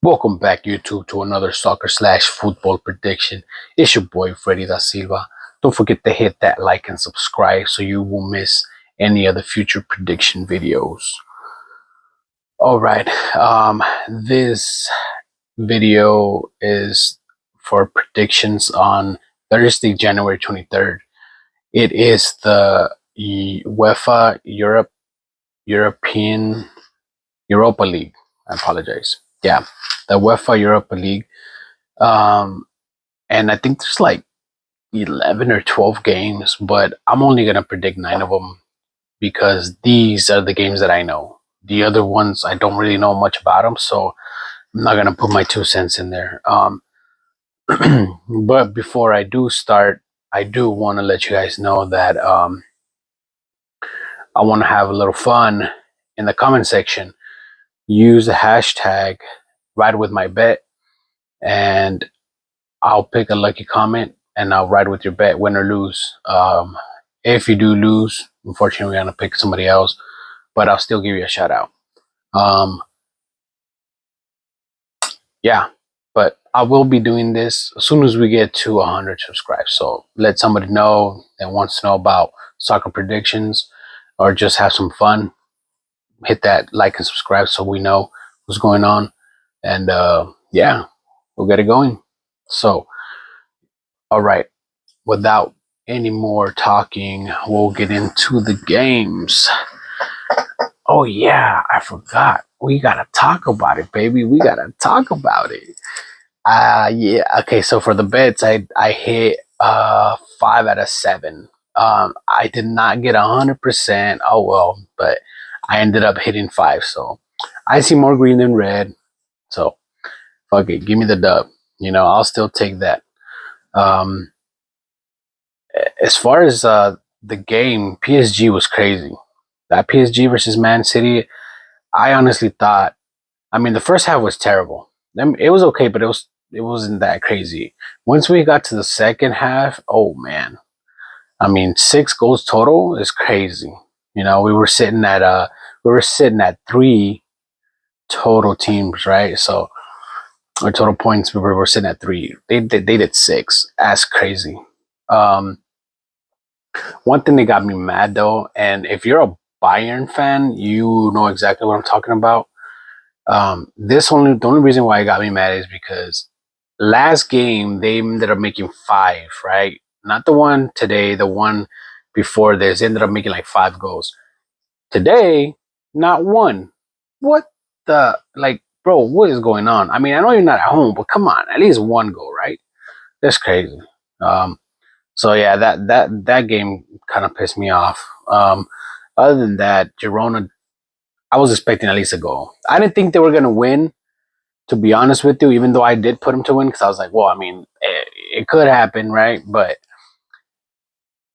Welcome back, YouTube, to another soccer slash football prediction. It's your boy Freddy da Silva. Don't forget to hit that like and subscribe so you won't miss any of the future prediction videos. All right, this video is for predictions on Thursday, January 23rd. It is the UEFA European Europa League. I apologize. Yeah, the UEFA Europa League. Um, and I think there's like 11 or 12 games, but I'm only going to predict 9 of them because these are the games that I know. The other ones, I don't really know much about them, so I'm not going to put my 2 cents in there. But before I do start, I do want to let you guys know that I want to have a little fun in the comment section. Use the hashtag ride with my bet, and I'll pick a lucky comment and I'll ride with your bet, win or lose. If you do lose, unfortunately, we're gonna pick somebody else, but I'll still give you a shout out. Um, yeah, but I will be doing this as soon as we get to 100 subscribers. So let somebody know that wants to know about soccer predictions or just have some fun. Hit that like and subscribe so we know what's going on. And yeah, we'll get it going. So, all right. Without any more talking, we'll get into the games. Oh yeah, I forgot. We gotta talk about it, baby. We gotta talk about it. Yeah. Okay, so for the bets, I hit 5 out of 7. I did not get 100%. Oh well, but I ended up hitting 5. So I see more green than red. So fuck it, give me the dub. I'll still take that. Um, as far as the game, PSG was crazy. That PSG versus Man City, I honestly thought. I mean, the first half was terrible. It was okay, but it wasn't that crazy. Once we got to the second half, oh man! I mean, 6 goals total is crazy. We were sitting at 3 total teams, right? So our total points we were sitting at 3. They did 6. That's crazy. Um, One thing that got me mad though, and if you're a Bayern fan, you know exactly what I'm talking about. The only reason why it got me mad is because last game they ended up making 5, right? Not the one today, the one before this. They ended up making like 5 goals. Today, not one. What the bro? What is going on? I mean, I know you're not at home, but come on, at least 1 goal, right? That's crazy. Um, so yeah, that game kind of pissed me off. Other than that, Girona, I was expecting at least a goal. I didn't think they were gonna win, to be honest with you. Even though I did put them to win, because I was like, well, I mean, it could happen, right? But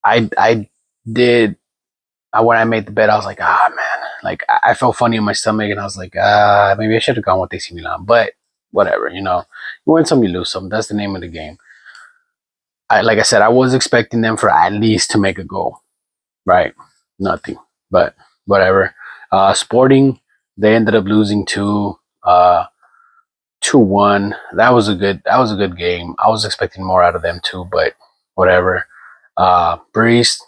I did. When I made the bet, I was like, ah man, like I felt funny in my stomach, and I was like, maybe I should have gone with AC Milan, but whatever, you win some, you lose some. That's the name of the game. Like I said, I was expecting them for at least to make a goal. Right. Nothing. But whatever. Sporting, they ended up losing 2-1. That was a good game. I was expecting more out of them too, but whatever. Breeze,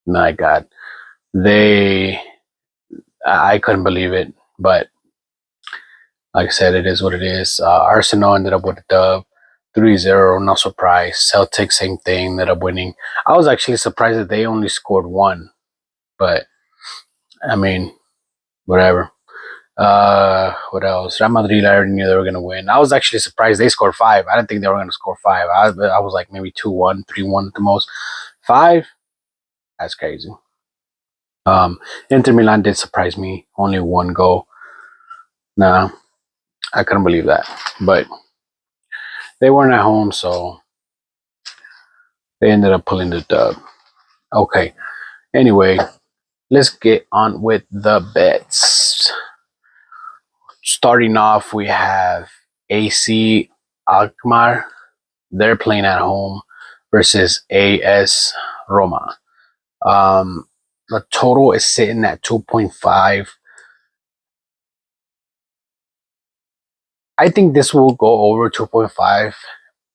my God. They I couldn't believe it. But like I said, it is what it is. Arsenal ended up with a dub. 3-0, no surprise. Celtic, same thing, ended up winning. I was actually surprised that they only scored 1, but I mean, whatever. What else? Real Madrid, I already knew they were gonna win. I was actually surprised they scored 5. I didn't think they were gonna score 5. I was like maybe 2-1, 3-1 at the most. 5? That's crazy. Inter Milan did surprise me. Only 1 goal. Nah, I couldn't believe that. But they weren't at home, so they ended up pulling the dub. Okay. Anyway, let's get on with the bets. Starting off, we have AC Alkmaar. They're playing at home versus AS Roma. The total is sitting at 2.5. I think this will go over 2.5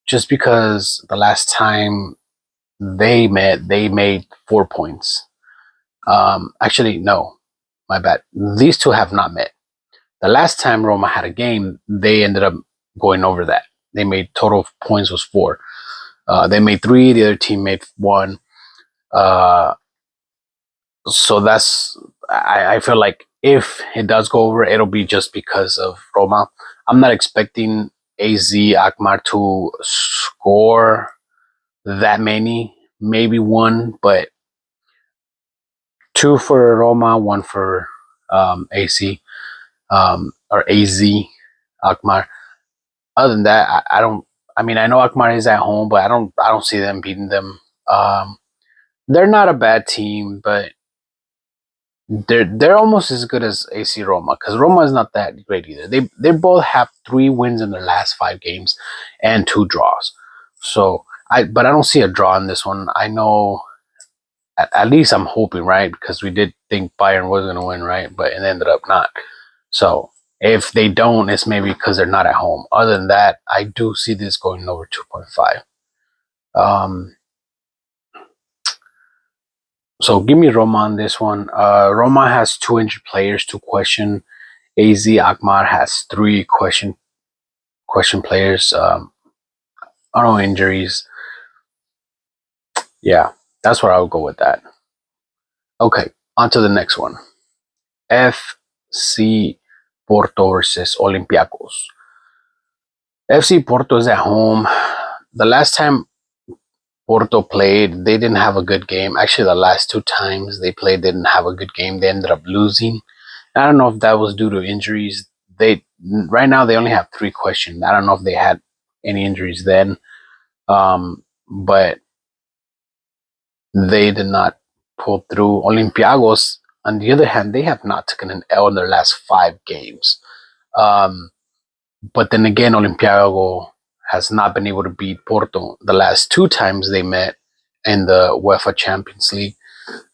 just because the last time they met, they made 4 points. Actually, no, my bad. These two have not met. The last time Roma had a game, they ended up going over that. They made total points was 4. They made 3. The other team made 1. So I feel like if it does go over, it'll be just because of Roma. I'm not expecting AZ Akmar to score that many, maybe 1, but 2 for Roma, 1 for AC or AZ Akmar. Other than that, I don't. I mean, I know Akmar is at home, but I don't see them beating them. They're not a bad team, but they're almost as good as AC Roma because Roma is not that great either. They both have 3 wins in their last 5 games and 2 draws. So I don't see a draw in this one. I know at least I'm hoping, right, because we did think Bayern was going to win, right, but it ended up not. So if they don't, it's maybe because they're not at home. Other than that, I do see this going over 2.5. So give me Roma on this one. Roma has 2 injured players to question. AZ Akmar has 3 question players. I don't know, injuries. Yeah, that's where I would go with that. Okay, on to the next one. FC Porto versus Olympiacos. FC Porto is at home. The last time Porto played, they didn't have a good game. Actually, the last 2 times they played, they didn't have a good game. They ended up losing. I don't know if that was due to injuries. Right now they only have 3 questions. I don't know if they had any injuries then, but they did not pull through. Olympiacos, on the other hand, they have not taken an L in their last 5 games. But then again, Olympiacos has not been able to beat Porto the last 2 times they met in the UEFA Champions League.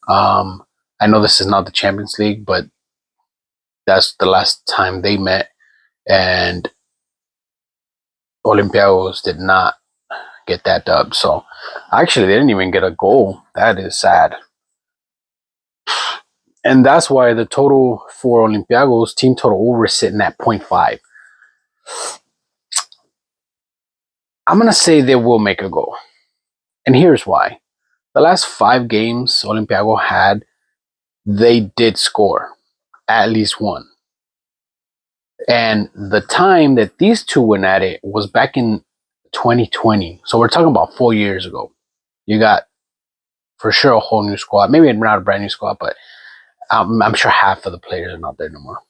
I know this is not the Champions League, but that's the last time they met, and Olympiacos did not get that dub. So actually, they didn't even get a goal. That is sad. And that's why the total for Olympiacos, team total over, is sitting at 0.5. I'm going to say they will make a goal. And here's why. The last 5 games Olympiacos had, they did score at least 1. And the time that these 2 went at it was back in 2020. So we're talking about 4 years ago. You got, for sure, a whole new squad. Maybe not a brand new squad, but I'm sure half of the players are not there anymore.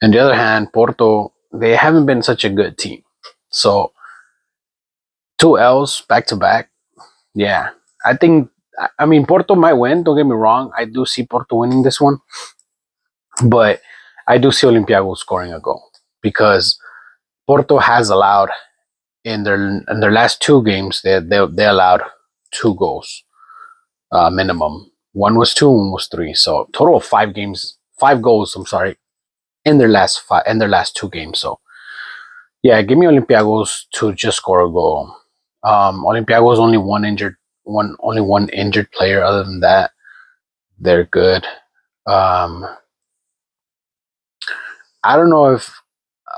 On the other hand, Porto, they haven't been such a good team. So 2 L's back to back. Yeah, I mean, Porto might win. Don't get me wrong. I do see Porto winning this one. But I do see Olympiacos scoring a goal because Porto has allowed in their last 2 games, they allowed 2 goals minimum. 1 was 2, 1 was 3. So total of 5 goals. I'm sorry, in their last 2 games. So yeah, give me Olympiacos to just score a goal. Olympiacos only one injured player. Other than that, they're good. I don't know if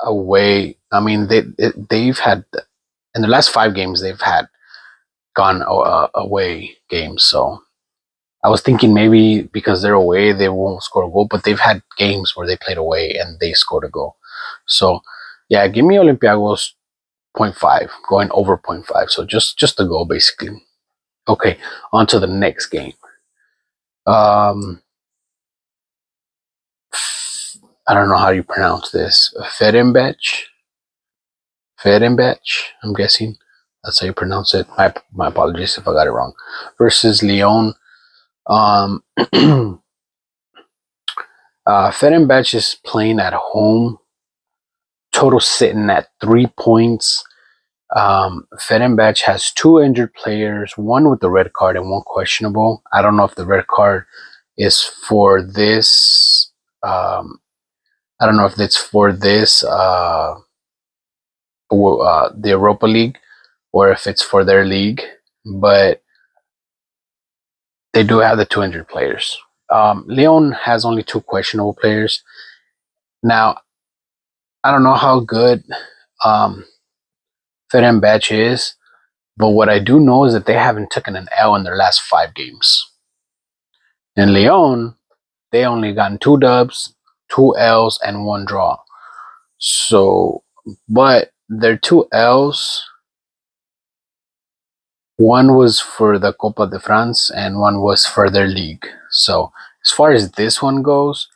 away. I mean, they've had in the last 5 games they've had gone away games. So I was thinking maybe because they're away they won't score a goal, but they've had games where they played away and they scored a goal. So yeah, give me Olympiacos 0.5 going over 0.5. So just a goal basically. Okay, on to the next game. I don't know how you pronounce this. Ferenbach, I'm guessing that's how you pronounce it. My apologies if I got it wrong. Versus Lyon. Ferenbach is playing at home. Total sitting at 3 points. Ferenbach has 2 injured players, 1 with the red card and 1 questionable. I don't know if the red card is for this I don't know if it's for this the Europa League or if it's for their league, but they do have the 200 players. Lyon has only 2 questionable players. Now, I don't know how good um, Fenerbahce is, but what I do know is that they haven't taken an L in their last 5 games. In Lyon, they only gotten 2 dubs, 2 L's, and 1 draw. So, but their 2 L's, one was for the Copa de France and one was for their league. So, as far as this one goes,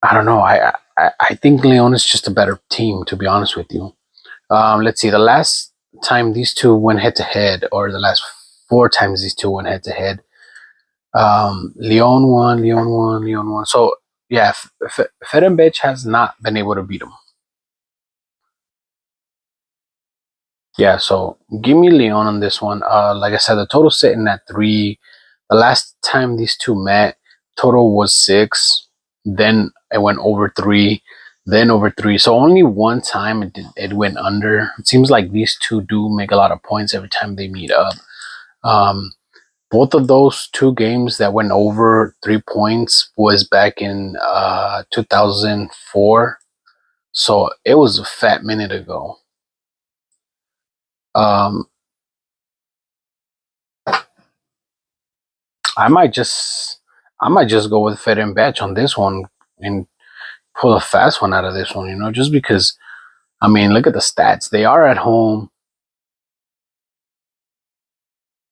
I don't know. I think Lyon is just a better team, to be honest with you. Let's see. The last time these two went head to head, or the last 4 times these two went head to head, Lyon won, Lyon won, Lyon won. So yeah, Fenerbahce has not been able to beat them. Yeah, so give me Lyon on this one. Like I said, the total sitting at 3. The last time these two met, total was 6. Then it went over 3. Then over 3. So only one time it went under. It seems like these two do make a lot of points every time they meet up. Um, both of those 2 games that went over 3 points was back in 2004. So it was a fat minute ago. Um, I might just go with Fed and Batch on this one and pull a fast one out of this one, just because I mean, look at the stats. They are at home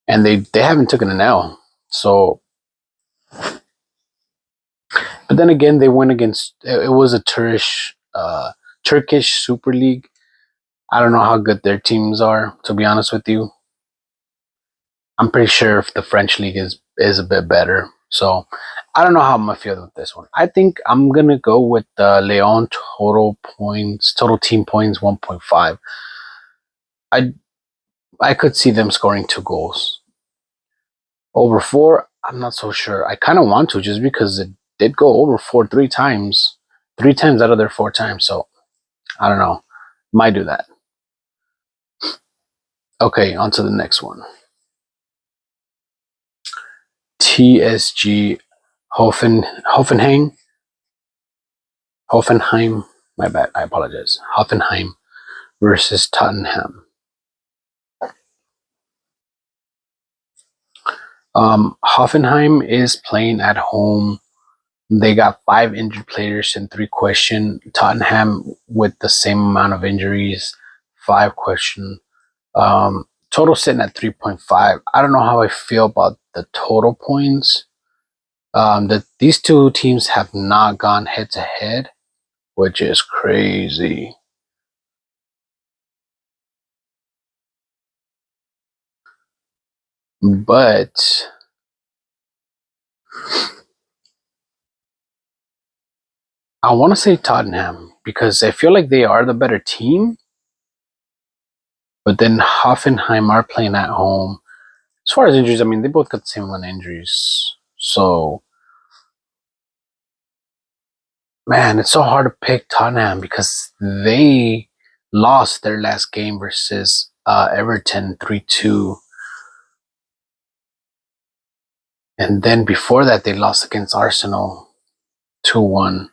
and they haven't taken an L. So but then again they went against it was a Turkish Super League. I don't know how good their teams are, to be honest with you. I'm pretty sure if the French league is a bit better. So I don't know how I'm gonna feel with this one. I think I'm gonna go with Leon total team points 1.5. I I could see them scoring 2 goals. Over 4, I'm not so sure. I kind of want to just because it did go over 4 3 times, 3 times out of their 4 times. So I don't know. Might do that. Okay, on to the next one. TSG Hoffenheim. Hoffenheim. My bad. I apologize. Hoffenheim versus Tottenham. Hoffenheim is playing at home. They got 5 injured players and 3 question. Tottenham with the same amount of injuries, 5 question. Total sitting at 3.5. I don't know how I feel about the total points. That these 2 teams have not gone head to head, which is crazy. But I want to say Tottenham because I feel like they are the better team. But then Hoffenheim are playing at home. As far as injuries, I mean, they both got the same amount of injuries. So, man, it's so hard to pick Tottenham because they lost their last game versus Everton 3-2. And then before that, they lost against Arsenal 2-1.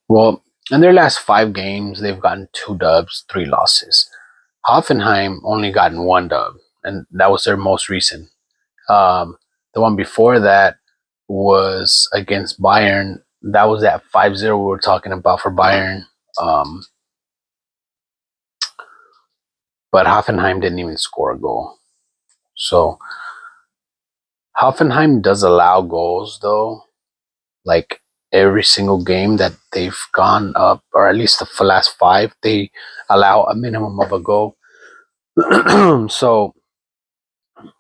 Well, in their last 5 games, they've gotten 2 dubs, 3 losses. Hoffenheim only gotten 1 dub, and that was their most recent. The one before that was against Bayern. That was that 5-0 we were talking about for Bayern. But Hoffenheim didn't even score a goal. So Hoffenheim does allow goals, though. Like every single game that they've gone up, or at least the last 5, they allow a minimum of a goal. So,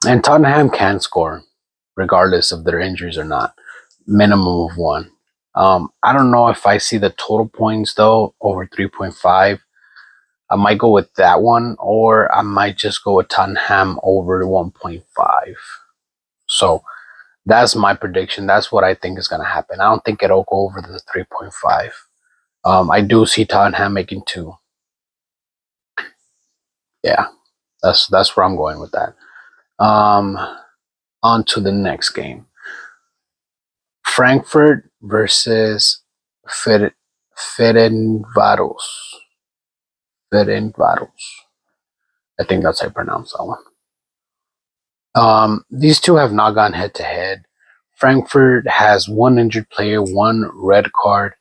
and Tottenham can score regardless of their injuries or not. Minimum of 1. I don't know if I see the total points though over 3.5. I might go with that one, or I might just go with Tottenham over 1.5. So That's my prediction. That's what I think is going to happen. I don't think it'll go over the 3.5. I do see Tottenham making 2. Yeah, that's where I'm going with that. On to the next game. Frankfurt versus Ferencváros. Ferencváros. I think that's how you pronounce that one. These two have not gone head to head. Frankfurt has 1 injured player, 1 red card,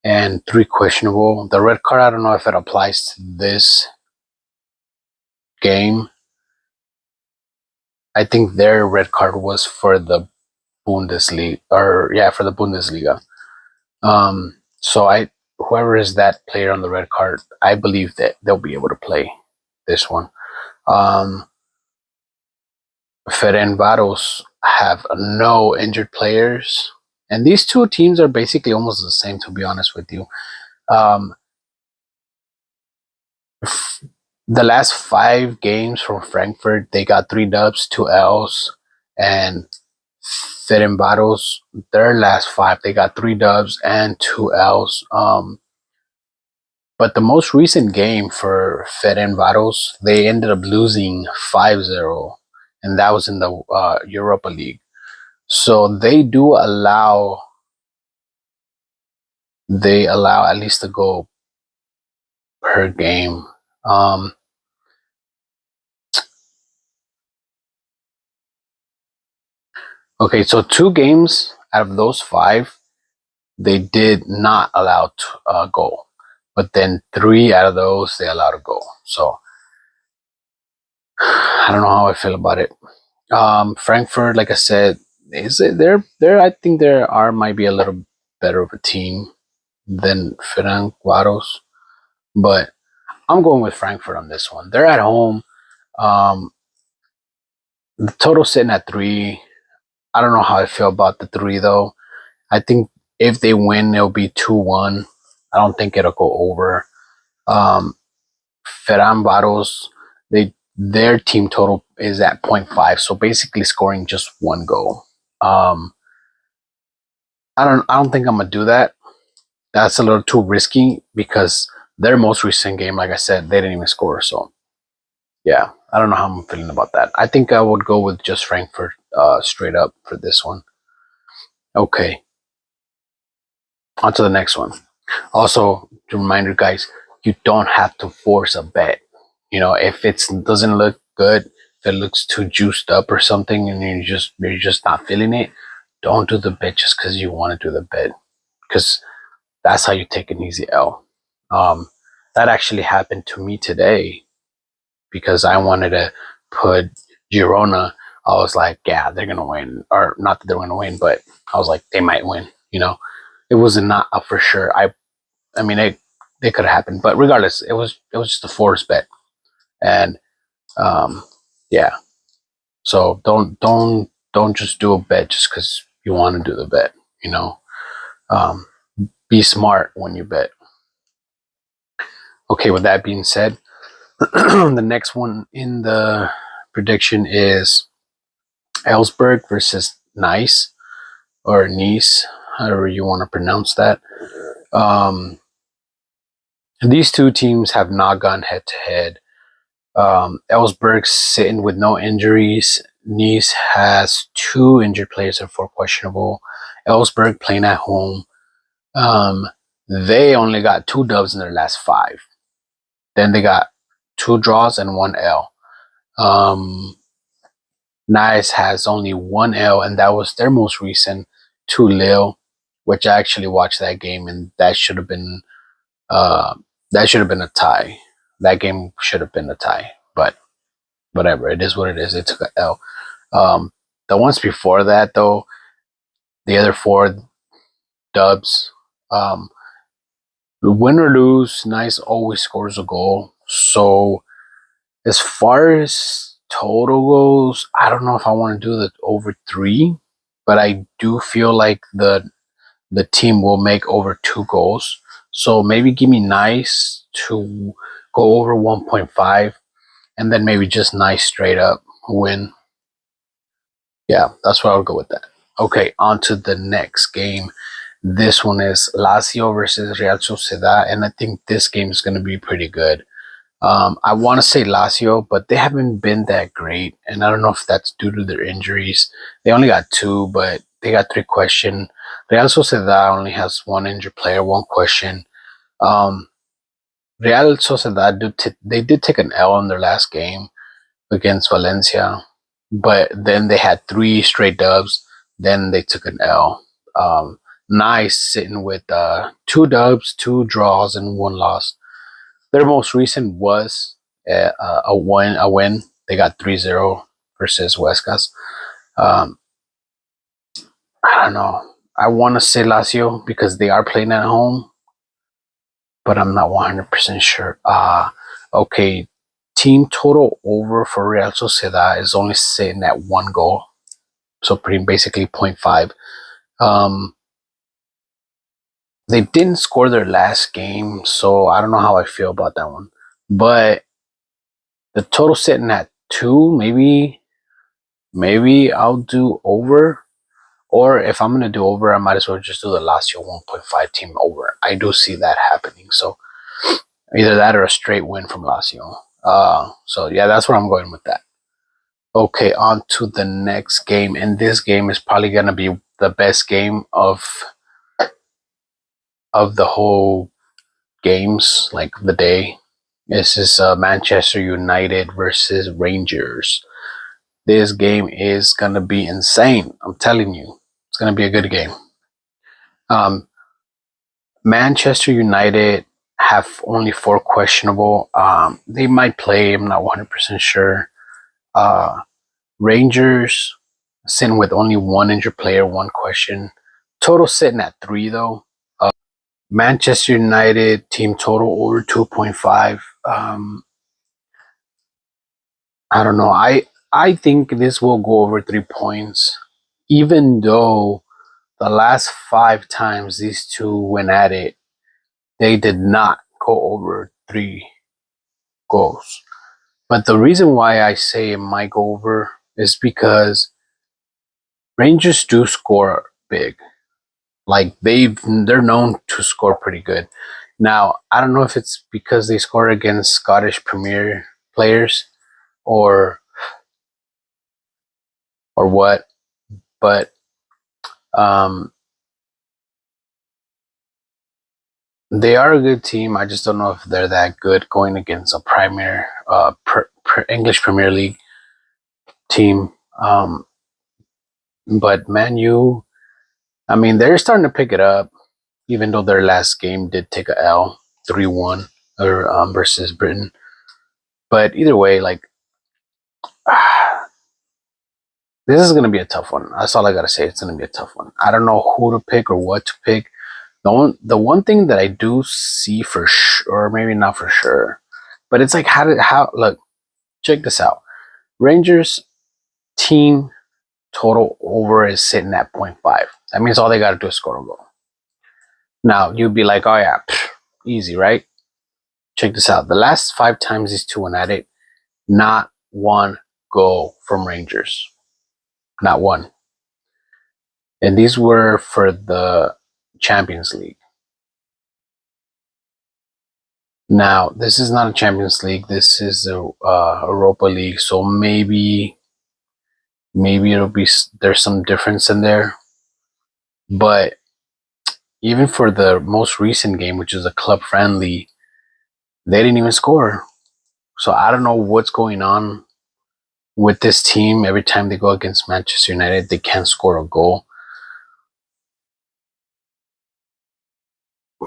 and 3 questionable. The red card, I don't know if it applies to this game. I think their red card was for the Bundesliga, for the Bundesliga. So whoever is that player on the red card, I believe that they'll be able to play this one. Ferencváros have no injured players, and these two teams are basically almost the same, to be honest with you. The last 5 games from Frankfurt, they got 3 dubs, 2 L's, and Ferencváros, their last 5, they got 3 dubs and 2 L's. But the most recent game for Ferencváros, they ended up losing 5-0, and that was in the Europa League. So they allow at least a goal per game. Okay, so 2 games out of those 5, they did not allow a goal, but then 3 out of those they allowed a goal. So I don't know how I feel about it. Frankfurt, like I said, they're I think might be a little better of a team than Ferencváros, but I'm going with Frankfurt on this one. They're at home. The total sitting at 3. I don't know how I feel about the 3 though. I think if they win, it'll be 2-1. I don't think it'll go over. Ferencváros, their team total is at 0.5, so basically scoring just 1 goal. I don't think I'm gonna do that. That's a little too risky because their most recent game, like I said, they didn't even score. So yeah, I don't know how I'm feeling about that. I think I would go with just Frankfurt straight up for this one. Okay, on to the next one. Also, reminder, guys, you don't have to force a bet. If it doesn't look good, if it looks too juiced up or something, and you're just not feeling it, don't do the bet just because you want to do the bet, because that's how you take an easy L. That actually happened to me today because I wanted to put Girona. I was like, yeah, they're gonna win, or not that they're gonna win, but I was like, they might win. It was not a for sure. I mean, it could have happened, but regardless, it was just a forced bet, and yeah. So don't just do a bet just because you want to do the bet. Be smart when you bet. Okay, with that being said, the next one in the prediction is Ellsberg versus Nice, or Nice, however you want to pronounce that. These two teams have not gone head to head. Ellsberg's sitting with no injuries. Nice has 2 injured players and 4 questionable. Ellsberg playing at home. They only got 2 dubs in their last 5. Then they got 2 draws and 1 L. Nice has only 1 L, and that was their most recent, to Lille, which I actually watched that game, and that should have been a tie. That game should have been a tie, but whatever. It is what it is. It took an L. The ones before that, though, the other 4 dubs, win or lose, Nice always scores a goal. So as far as total goes, I don't know if I want to do the over 3, but I do feel like the team will make over 2 goals. So maybe give me Nice to go over 1.5, and then maybe just Nice straight up win. Yeah, that's what I would go with that. Okay, on to the next game. This one is Lazio versus Real Sociedad, and I think this game is going to be pretty good. I want to say Lazio, but they haven't been that great, and I don't know if that's due to their injuries. They only got two, but they got three question. Real Sociedad only has one injured player, one question. Um, Real Sociedad they did take an L in their last game against Valencia, but then they had three straight dubs. Then they took an L. Nice sitting with two dubs, two draws, and one loss. Their most recent was a win. A win. They got 3-0 versus Huescas. Um, I don't know. I want to say Lazio because they are playing at home, but I'm not 100% sure. Okay. Team total over for Real Sociedad is only sitting at one goal, so pretty basically 0.5. Um, they didn't score their last game, so I don't know how I feel about that one. But the total sitting at two, maybe I'll do over. Or if I'm gonna do over, I might as well just do the Lazio 1.5 team over. I do see that happening. So either that or a straight win from Lazio. So yeah, that's where I'm going with that. Okay, on to the next game, and this game is probably gonna be the best game of the whole games, like the day. This is Manchester United versus Rangers. This game is gonna be insane. I'm telling you, it's gonna be a good game. Um, Manchester United have only four questionable. They might play. I'm not 100% sure. Uh, Rangers sitting with only one injured player, one question. Total sitting at three though. Manchester United team total over 2.5. I don't know. I think this will go over 3 points, even though the last five times these two went at it, they did not go over 3 goals. But the reason why I say it might go over is because Rangers do score big. Like they're known to score pretty good. Now, I don't know if it's because they score against Scottish Premier players or what, but um, they are a good team. I just don't know if they're that good going against a Premier English Premier League team. But Man U, I mean, they're starting to pick it up, even though their last game did take a L, 3-1 or versus Britain. But either way, like this is gonna be a tough one. That's all I gotta say. It's gonna be a tough one. I don't know who to pick or what to pick. The one thing that I do see for sure, or maybe not for sure, but it's like how look, check this out. Rangers team total over is sitting at 0.5. That means all they gotta do is score a goal. Now you'd be like, oh yeah, easy, right? Check this out. The last five times these two went at it, not one goal from Rangers. Not one. And these were for the Champions League. Now, this is not a Champions League. This is a Europa League. So maybe it'll be there's some difference in there. But even for the most recent game, which is a club friendly, they didn't even score. So I don't know what's going on with this team. Every time they go against Manchester United, they can't score a goal.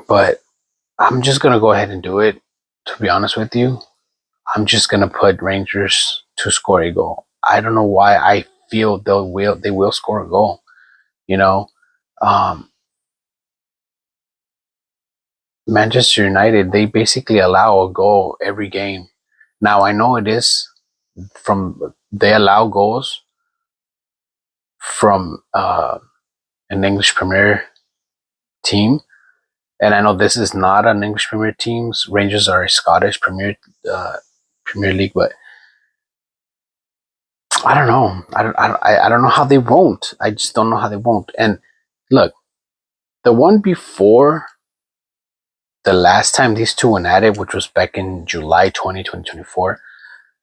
But I'm just gonna go ahead and do it. To be honest with you, I'm just gonna put Rangers to score a goal. I don't know why I feel they will score a goal. You know, um, Manchester United, they basically allow a goal every game. Now I know it is from they allow goals from an English Premier team, and I know this is not an English Premier teams. Rangers are a Scottish Premier League, but I don't know. I don't know how they won't. I just don't know how they won't. And look, the one before the last time these two went at it, which was back in July 2024,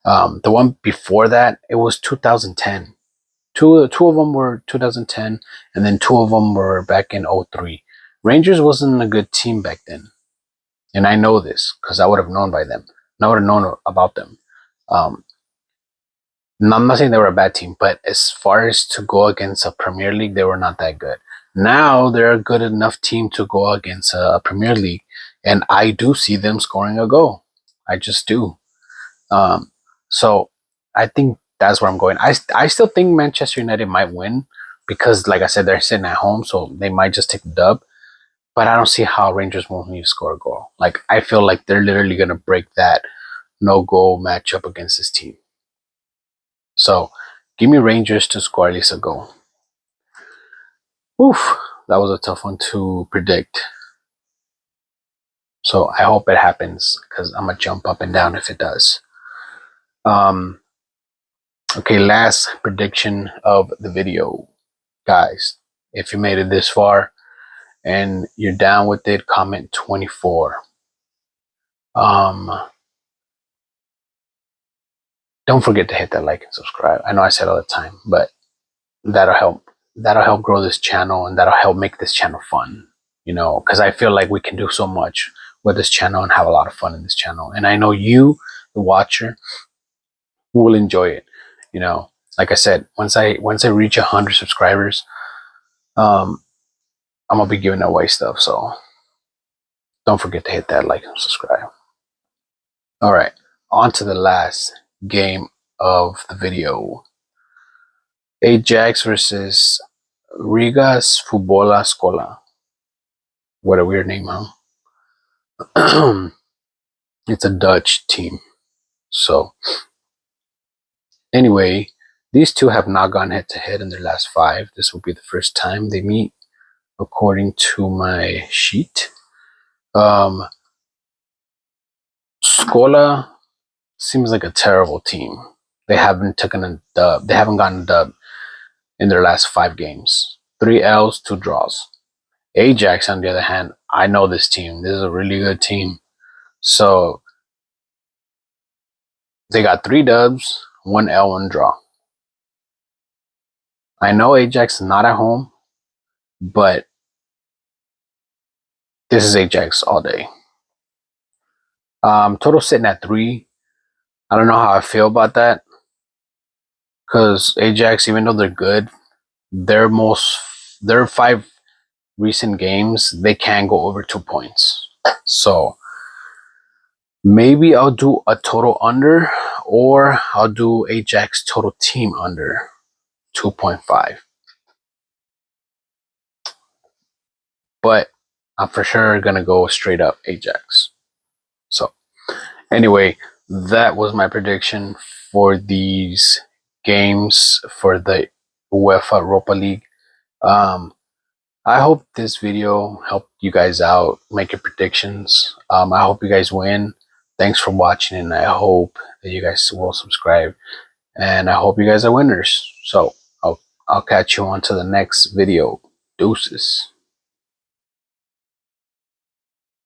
the one before that, it was 2010. Two of them were 2010, and then two of them were back in '03. Rangers wasn't a good team back then, and I know this because I would have known by them. And I would have known about them. Um, I'm not saying they were a bad team, but as far as to go against a Premier League, they were not that good. Now they're a good enough team to go against a Premier League, and I do see them scoring a goal. I just do. Um, so I think that's where I'm going. I still think Manchester United might win because, like I said, they're sitting at home, so they might just take the dub. But I don't see how Rangers won't need to score a goal. Like I feel like they're literally gonna break that no goal matchup against this team. So give me Rangers to score at least a goal. Oof, that was a tough one to predict. So I hope it happens because I'm gonna jump up and down if it does. Um, okay, last prediction of the video, guys. If you made it this far and you're down with it, comment 24. Don't forget to hit that like and subscribe. I know I said all the time, but that'll help. That'll help grow this channel and that'll help make this channel fun. You know, because I feel like we can do so much with this channel and have a lot of fun in this channel. And I know you, the watcher, will enjoy it. You know, like I said, once I reach 100 subscribers, I'm gonna be giving away stuff. So don't forget to hit that like and subscribe. All right, on to the last game of the video. Ajax versus Rigas Futbol Escola. What a weird name, huh? It's a Dutch team. So, anyway, these two have not gone head to head in their last 5. This will be the first time they meet, according to my sheet. Scola seems like a terrible team. They haven't taken a dub. They haven't gotten a dub in their last 5 games. 3 L's, 2 draws. Ajax, on the other hand, I know this team. This is a really good team. So they got 3 dubs, 1 L, 1 draw. I know Ajax is not at home, but this is Ajax all day. Total sitting at 3. I don't know how I feel about that because Ajax, even though they're good, their 5 recent games, they can go over 2 points. So maybe I'll do a total under, or I'll do Ajax total team under 2.5. But I'm for sure gonna go straight up Ajax. So anyway, that was my prediction for these games for the UEFA Europa League. I hope this video helped you guys out, make your predictions. I hope you guys win. Thanks for watching, and I hope that you guys will subscribe. And I hope you guys are winners. So I'll catch you on to the next video. Deuces.